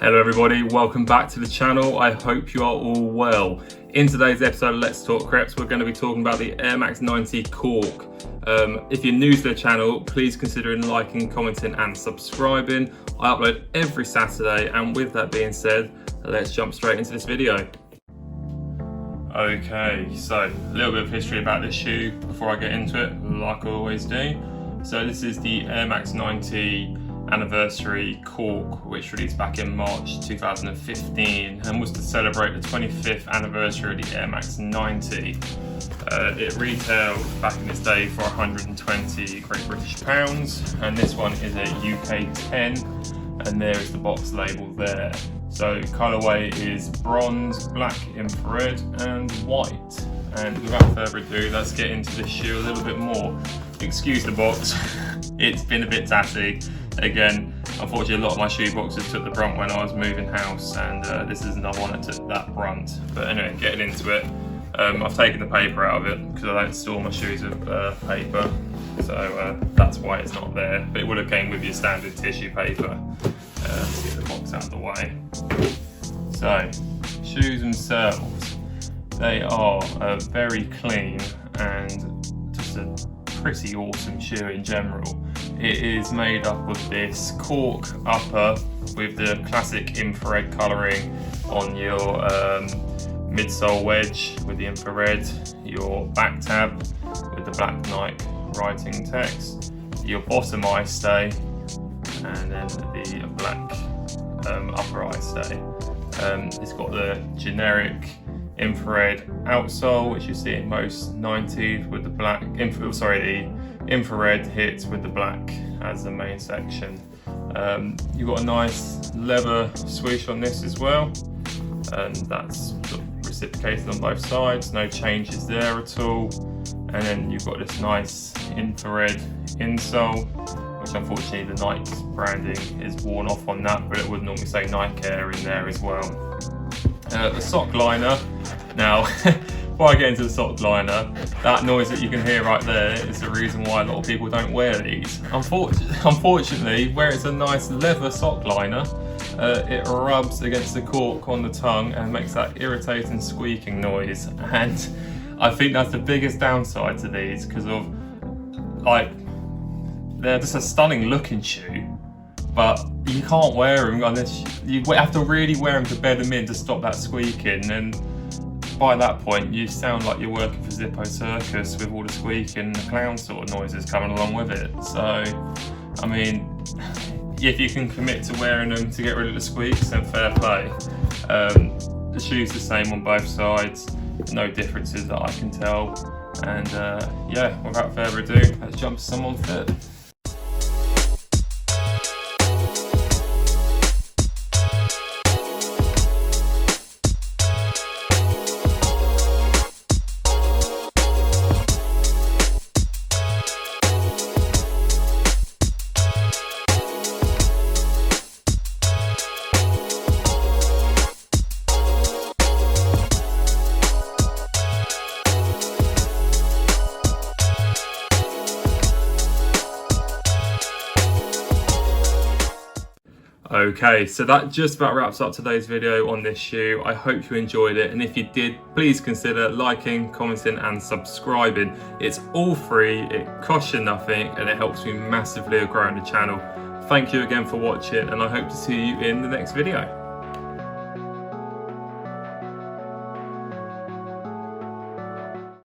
Hello everybody, welcome back to the channel. I hope you are all well. In today's episode of Let's Talk Creps, we're going to be talking about the Air Max 90 Cork. If you're new to the channel, please consider liking, commenting and subscribing. I upload every Saturday, and with that being said, let's jump straight into this video. Okay, so a little bit of history about this shoe before I get into it, like I always do. So this is the Air Max 90 Anniversary Cork, which released back in March 2015 and was to celebrate the 25th anniversary of the Air Max 90. It retailed back in its day for 120 Great British pounds, and this one is a UK 10, and there is the box label there. So colourway is bronze, black, infrared and white. And without further ado, let's get into this shoe a little bit more. Excuse the box, it's been a bit tatty. Again, unfortunately a lot of my shoe boxes took the brunt when I was moving house, and this is another one that took that brunt. But anyway, getting into it, I've taken the paper out of it because I don't store my shoes with paper, so that's why it's not there. But it would have came with your standard tissue paper. Let's get the box out of the way. So, shoes themselves, they are very clean and just a pretty awesome shoe in general. It is made up of this cork upper with the classic infrared colouring on your midsole wedge with the infrared, your back tab with the black Nike writing text, your bottom eye stay, and then the black upper eye stay. It's got the generic infrared outsole, which you see in most 90s with the black, the infrared hits with the black as the main section. You've got a nice leather swoosh on this as well, and that's sort of reciprocated on both sides, no changes there at all. And then you've got this nice infrared insole, which unfortunately the Nike branding is worn off on that, but it would normally say Nike Air in there as well. The sock liner, now before I get into the sock liner, that noise that you can hear right there is the reason why a lot of people don't wear these. Unfortunately, where it's a nice leather sock liner, it rubs against the cork on the tongue and makes that irritating squeaking noise, and I think that's the biggest downside to these, because of, like, they're just a stunning looking shoe, but you can't wear them unless you have to really wear them to bed them in to stop that squeaking, and by that point you sound like you're working for Zippo Circus with all the squeaking and the clown sort of noises coming along with it. So I mean, if you can commit to wearing them to get rid of the squeaks, then fair play. The shoe's the same on both sides, no differences that I can tell, and yeah, without further ado, let's jump to some on fit. Okay, so that just about wraps up today's video on this shoe. I hope you enjoyed it, and if you did, please consider liking, commenting and subscribing. It's all free, it costs you nothing, and it helps me massively growing the channel. Thank you again for watching, and I hope to see you in the next video.